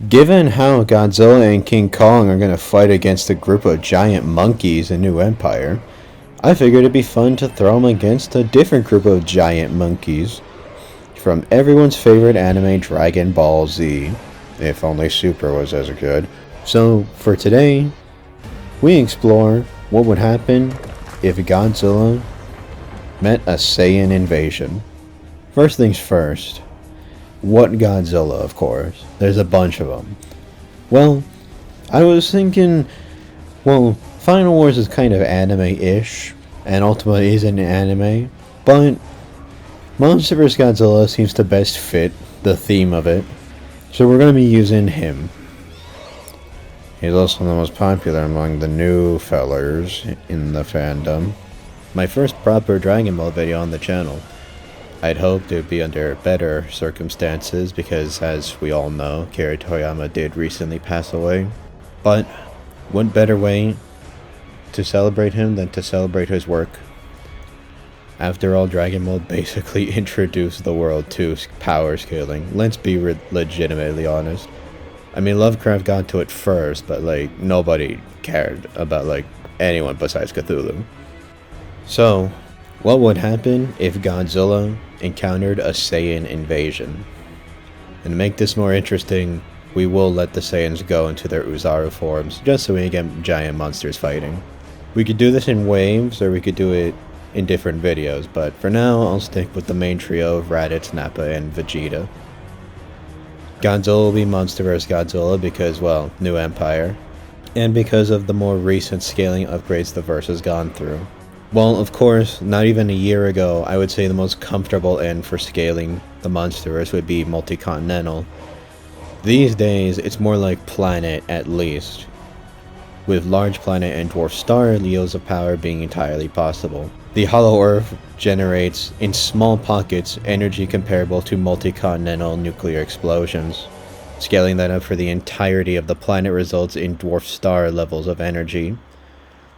Given how Godzilla and King Kong are going to fight against a group of giant monkeys in New Empire, I figured it'd be fun to throw them against a different group of giant monkeys from everyone's favorite anime, Dragon Ball Z. If only Super was as good. So, for today, we explore what would happen if Godzilla met a Saiyan invasion. First things first, what Godzilla, of course? There's a bunch of them. Well, I was thinking, Final Wars is kind of anime-ish, and Ultima is an anime, but Monster vs. Godzilla seems to best fit the theme of it, so we're going to be using him. He's also the most popular among the new fellers in the fandom. My first proper Dragon Ball video on the channel. I'd hoped it would be under better circumstances because, as we all know, Akira Toriyama did recently pass away. But what better way to celebrate him than to celebrate his work? After all, Dragon Ball basically introduced the world to power scaling. Let's be legitimately honest. I mean, Lovecraft got to it first, but nobody cared about anyone besides Cthulhu. So, what would happen if Godzilla encountered a Saiyan invasion? And to make this more interesting, we will let the Saiyans go into their Uzaru forms, just so we can get giant monsters fighting. We could do this in waves, or we could do it in different videos, but for now, I'll stick with the main trio of Raditz, Nappa, and Vegeta. Godzilla will be Monster vs. Godzilla because, New Empire, and because of the more recent scaling upgrades the verse has gone through. Well, of course, not even a year ago, I would say the most comfortable end for scaling the Monsterverse would be multi-continental. These days, it's more like planet at least, with large planet and dwarf star yields of power being entirely possible. The Hollow Earth generates, in small pockets, energy comparable to multi-continental nuclear explosions. Scaling that up for the entirety of the planet results in dwarf star levels of energy.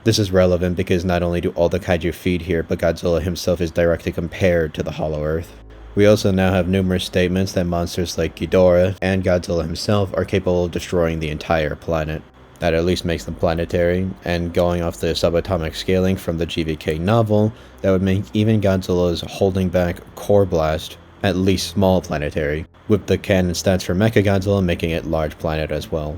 This is relevant because not only do all the kaiju feed here, but Godzilla himself is directly compared to the Hollow Earth. We also now have numerous statements that monsters like Ghidorah and Godzilla himself are capable of destroying the entire planet. That at least makes them planetary, and going off the subatomic scaling from the GVK novel, that would make even Godzilla's holding back core blast at least small planetary, with the canon stats for Mechagodzilla making it large planet as well.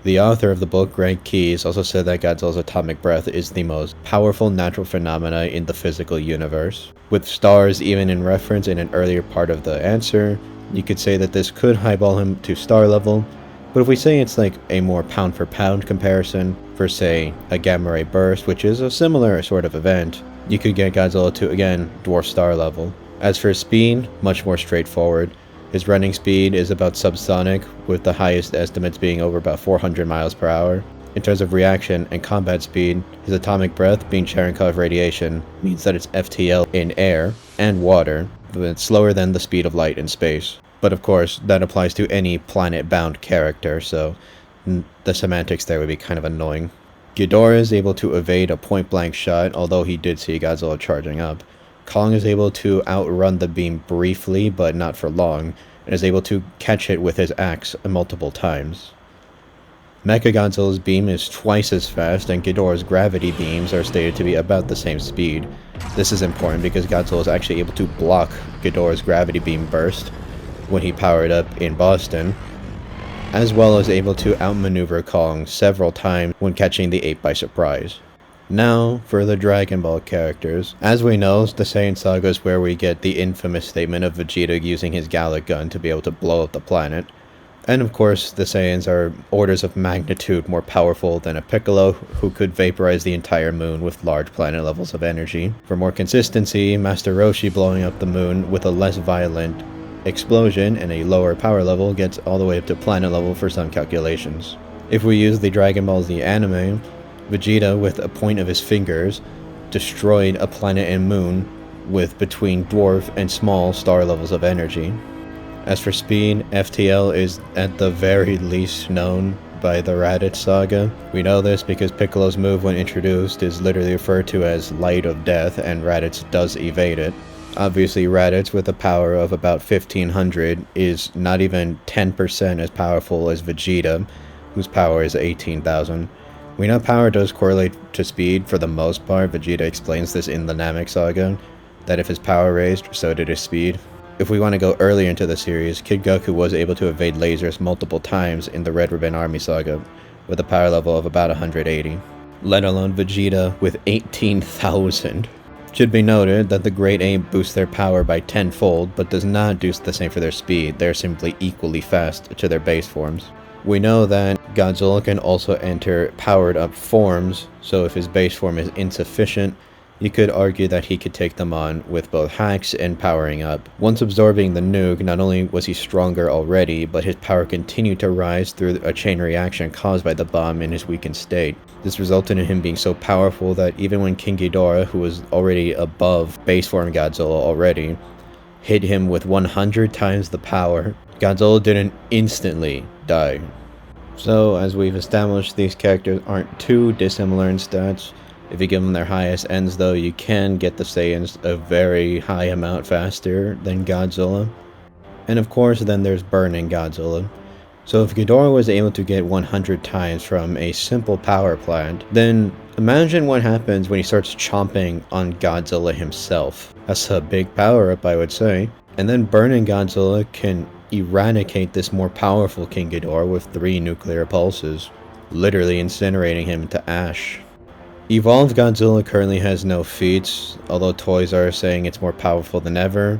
The author of the book, Greg Keyes, also said that Godzilla's atomic breath is the most powerful natural phenomena in the physical universe. With stars even in reference in an earlier part of the answer, you could say that this could highball him to star level, but if we say it's like a more pound for pound comparison for, say, a gamma ray burst, which is a similar sort of event, you could get Godzilla to, again, dwarf star level. As for speed, much more straightforward. His running speed is about subsonic, with the highest estimates being over about 400 miles per hour. In terms of reaction and combat speed, his atomic breath, being Cherenkov radiation, means that it's FTL in air and water, but it's slower than the speed of light in space. But of course, that applies to any planet-bound character, so the semantics there would be kind of annoying. Ghidorah is able to evade a point-blank shot, although he did see Godzilla charging up. Kong is able to outrun the beam briefly, but not for long, and is able to catch it with his axe multiple times. Mechagodzilla's beam is twice as fast, and Ghidorah's gravity beams are stated to be about the same speed. This is important because Godzilla is actually able to block Ghidorah's gravity beam burst when he powered up in Boston, as well as able to outmaneuver Kong several times when catching the ape by surprise. Now, for the Dragon Ball characters. As we know, the Saiyan Saga is where we get the infamous statement of Vegeta using his Gallic gun to be able to blow up the planet. And of course, the Saiyans are orders of magnitude more powerful than a Piccolo, who could vaporize the entire moon with large planet levels of energy. For more consistency, Master Roshi blowing up the moon with a less violent explosion and a lower power level gets all the way up to planet level for some calculations. If we use the Dragon Ball Z anime, Vegeta, with a point of his fingers, destroyed a planet and moon with between dwarf and small star levels of energy. As for speed, FTL is at the very least known by the Raditz saga. We know this because Piccolo's move when introduced is literally referred to as Light of Death, and Raditz does evade it. Obviously, Raditz with a power of about 1500 is not even 10% as powerful as Vegeta, whose power is 18,000. We know power does correlate to speed for the most part. Vegeta explains this in the Namek Saga, that if his power raised, so did his speed. If we want to go earlier into the series, Kid Goku was able to evade lasers multiple times in the Red Ribbon Army Saga, with a power level of about 180. Let alone Vegeta with 18,000. Should be noted that the Great Ape boosts their power by tenfold, but does not do the same for their speed. They're simply equally fast to their base forms. We know that Godzilla can also enter powered up forms, so if his base form is insufficient, you could argue that he could take them on with both hacks and powering up. Once absorbing the nuke, not only was he stronger already, but his power continued to rise through a chain reaction caused by the bomb in his weakened state. This resulted in him being so powerful that even when King Ghidorah, who was already above base form Godzilla already, hit him with 100 times the power, Godzilla didn't instantly die. So, as we've established, these characters aren't too dissimilar in stats. If you give them their highest ends though, you can get the Saiyans a very high amount faster than Godzilla. And of course then there's Burning Godzilla. So if Ghidorah was able to get 100 times from a simple power plant, then imagine what happens when he starts chomping on Godzilla himself. That's a big power up, I would say. And then Burning Godzilla can eradicate this more powerful King Ghidorah with 3 nuclear pulses, literally incinerating him to ash. Evolved Godzilla currently has no feats, although toys are saying it's more powerful than ever,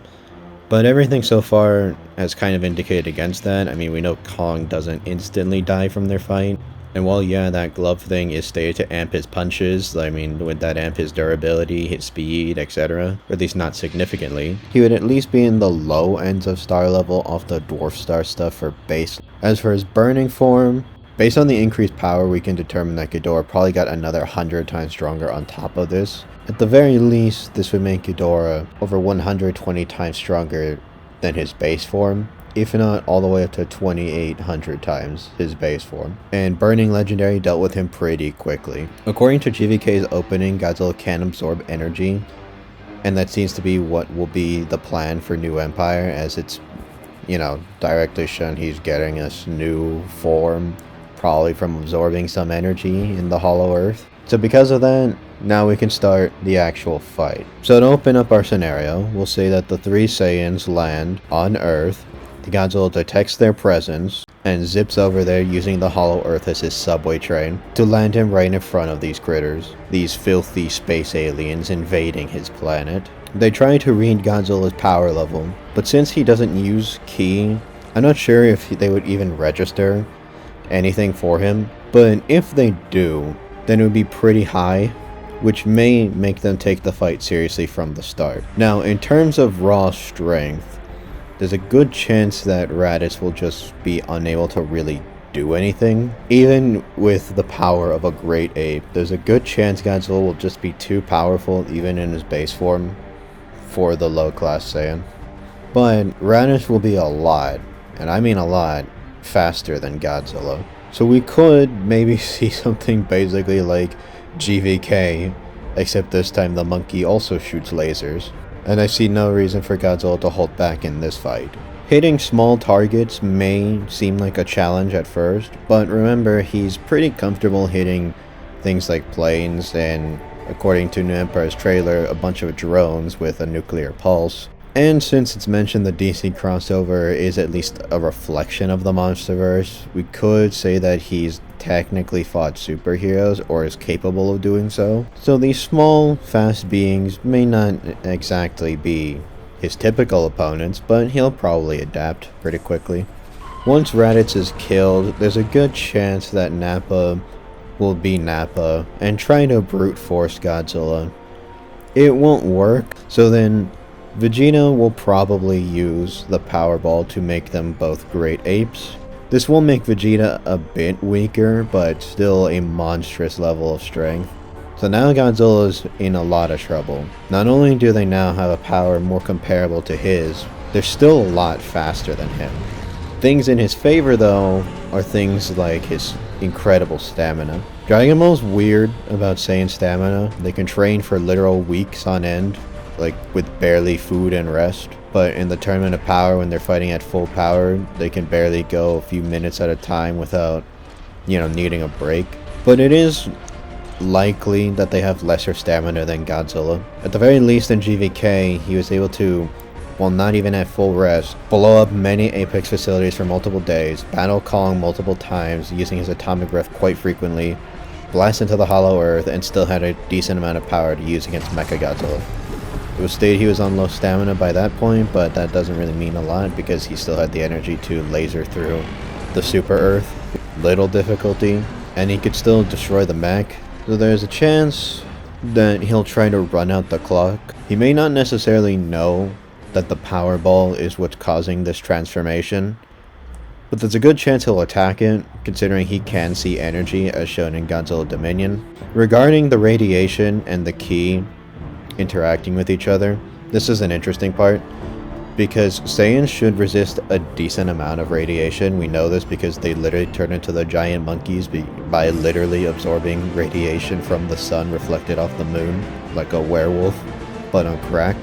but everything so far has kind of indicated against that. I mean, we know Kong doesn't instantly die from their fight, and while yeah, that glove thing is stated to amp his punches, I mean, would that amp his durability, his speed, etc., or at least not significantly? He would at least be in the low ends of star level off the Dwarf Star stuff for base. As for his burning form, based on the increased power, we can determine that Ghidorah probably got another 100 times stronger on top of this. At the very least, this would make Ghidorah over 120 times stronger than his base form, if not all the way up to 2800 times his base form. And Burning Legendary dealt with him pretty quickly. According to GVK's opening, Godzilla can absorb energy, and that seems to be what will be the plan for New Empire, as it's, you know, directly shown he's getting this new form, probably from absorbing some energy in the Hollow Earth. So because of that, now we can start the actual fight. So to open up our scenario, we'll say that the 3 Saiyans land on Earth. The Godzilla detects their presence and zips over there using the Hollow Earth as his subway train to land him right in front of these critters, these filthy space aliens invading his planet. They try to read Godzilla's power level, but since he doesn't use Ki, I'm not sure if they would even register anything for him, but if they do, then it would be pretty high, which may make them take the fight seriously from the start. Now, in terms of raw strength, there's a good chance that Raditz will just be unable to really do anything. Even with the power of a great ape, there's a good chance Godzilla will just be too powerful even in his base form for the low class Saiyan. But Raditz will be a lot, and I mean a lot, faster than Godzilla. So we could maybe see something basically like GVK, except this time the monkey also shoots lasers. And I see no reason for Godzilla to hold back in this fight. Hitting small targets may seem like a challenge at first, but remember, he's pretty comfortable hitting things like planes and, according to New Empire's trailer, a bunch of drones with a nuclear pulse. And since it's mentioned the DC crossover is at least a reflection of the MonsterVerse, we could say that he's technically fought superheroes or is capable of doing so. So these small, fast beings may not exactly be his typical opponents, but he'll probably adapt pretty quickly. Once Raditz is killed, there's a good chance that Nappa will be Nappa and try to brute force Godzilla. It won't work, so then Vegeta will probably use the Power Ball to make them both great apes. This will make Vegeta a bit weaker, but still a monstrous level of strength. So now Godzilla's in a lot of trouble. Not only do they now have a power more comparable to his, they're still a lot faster than him. Things in his favor though are things like his incredible stamina. Dragon Ball's weird about Saiyan stamina. They can train for literal weeks on end, like with barely food and rest. But in the Tournament of Power, when they're fighting at full power, they can barely go a few minutes at a time without, needing a break. But it is likely that they have lesser stamina than Godzilla. At the very least in GVK, he was able to, while not even at full rest, blow up many Apex facilities for multiple days, battle Kong multiple times using his atomic breath quite frequently, blast into the hollow earth, and still had a decent amount of power to use against Mechagodzilla. It was stated he was on low stamina by that point, but that doesn't really mean a lot because he still had the energy to laser through the Super Earth. Little difficulty, and he could still destroy the mech, so there's a chance that he'll try to run out the clock. He may not necessarily know that the power ball is what's causing this transformation, but there's a good chance he'll attack it, considering he can see energy as shown in Godzilla Dominion. Regarding the radiation and the key interacting with each other, this is an interesting part, because Saiyans should resist a decent amount of radiation. We know this because they literally turn into the giant monkeys by literally absorbing radiation from the sun reflected off the moon, like a werewolf, but on crack.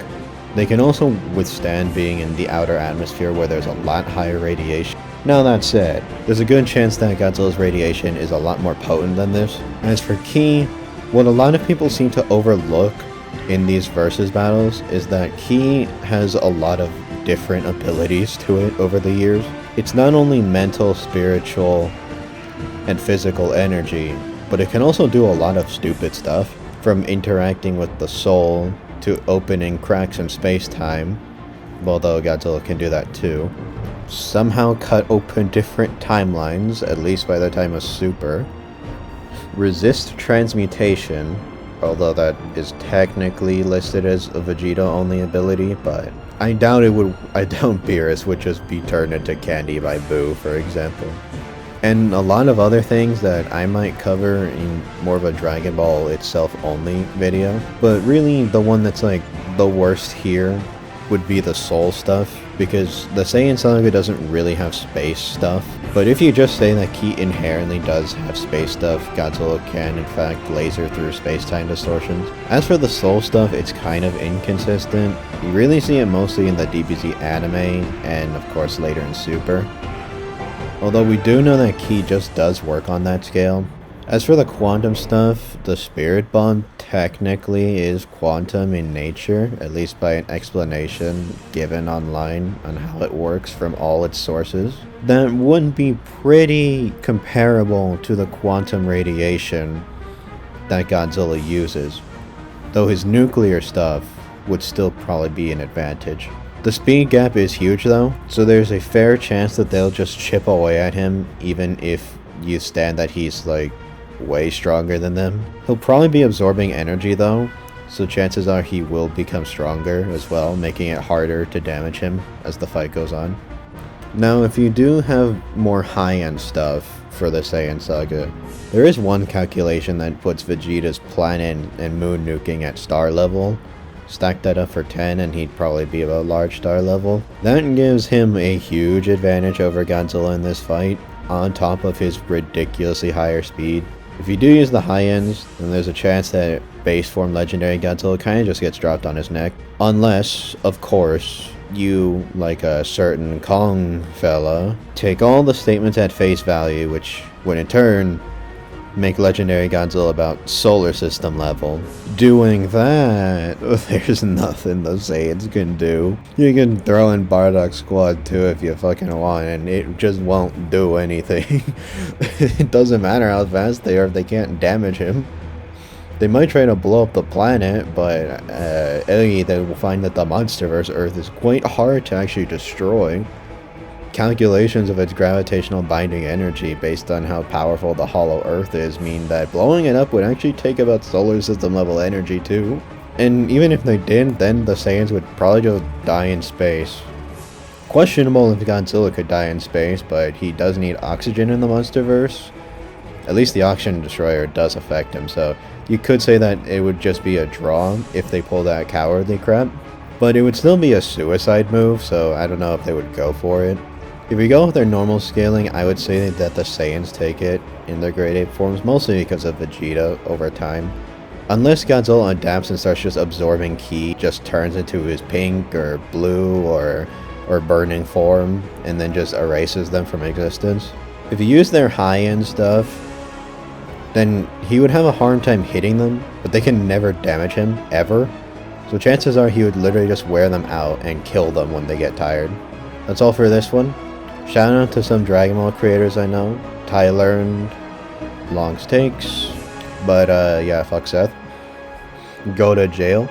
They can also withstand being in the outer atmosphere where there's a lot higher radiation. Now that said, there's a good chance that Godzilla's radiation is a lot more potent than this. As for Ki, what a lot of people seem to overlook in these versus battles is that Ki has a lot of different abilities to it over the years. It's not only mental, spiritual, and physical energy, but it can also do a lot of stupid stuff, from interacting with the soul to opening cracks in space-time, although Godzilla can do that too. Somehow cut open different timelines, at least by the time of Super. Resist transmutation, although that is technically listed as a Vegeta-only ability, but I doubt Beerus would just be turned into candy by Boo, for example. And a lot of other things that I might cover in more of a Dragon Ball itself only video. But really, the one that's like the worst here would be the soul stuff, because the Saiyan Saga doesn't really have space stuff. But if you just say that Ki inherently does have space stuff, Godzilla can in fact laser through space-time distortions. As for the soul stuff, it's kind of inconsistent. You really see it mostly in the DBZ anime, and of course later in Super. Although we do know that Ki just does work on that scale. As for the quantum stuff, the Spirit Bomb technically is quantum in nature, at least by an explanation given online on how it works from all its sources. That would be pretty comparable to the quantum radiation that Godzilla uses, though his nuclear stuff would still probably be an advantage. The speed gap is huge though, so there's a fair chance that they'll just chip away at him even if you stand that he's like way stronger than them. He'll probably be absorbing energy though, so chances are he will become stronger as well, making it harder to damage him as the fight goes on. Now if you do have more high-end stuff for the Saiyan Saga, there is one calculation that puts Vegeta's planet and moon nuking at star level. Stack that up for 10 and he'd probably be about large star level. That gives him a huge advantage over Godzilla in this fight, on top of his ridiculously higher speed. If you do use the high ends, then there's a chance that base form legendary Godzilla kinda just gets dropped on his neck. Unless, of course, you, like a certain Kong fella, take all the statements at face value, which would in turn make legendary Godzilla about solar system level. Doing that, there's nothing the Saiyans can do. You can throw in Bardock Squad too if you fucking want, and it just won't do anything. It doesn't matter how fast they are if they can't damage him. They might try to blow up the planet, but they will find that the Monsterverse Earth is quite hard to actually destroy. Calculations of its gravitational binding energy based on how powerful the hollow earth is mean that blowing it up would actually take about solar system level energy too. And even if they did, then the Saiyans would probably just die in space. Questionable if Godzilla could die in space, but he does need oxygen in the Monsterverse. At least the oxygen destroyer does affect him, so you could say that it would just be a draw if they pull that cowardly crap. But it would still be a suicide move, so I don't know if they would go for it. If we go with their normal scaling, I would say that the Saiyans take it in their grade 8 forms, mostly because of Vegeta over time. Unless Godzilla adapts and starts just absorbing ki, just turns into his pink or blue or burning form, and then just erases them from existence. If you use their high-end stuff, then he would have a hard time hitting them, but they can never damage him, ever. So chances are he would literally just wear them out and kill them when they get tired. That's all for this one. Shout out to some Dragon Ball creators I know. Tyler and Longs Takes. But yeah, fuck Seth. Go to jail.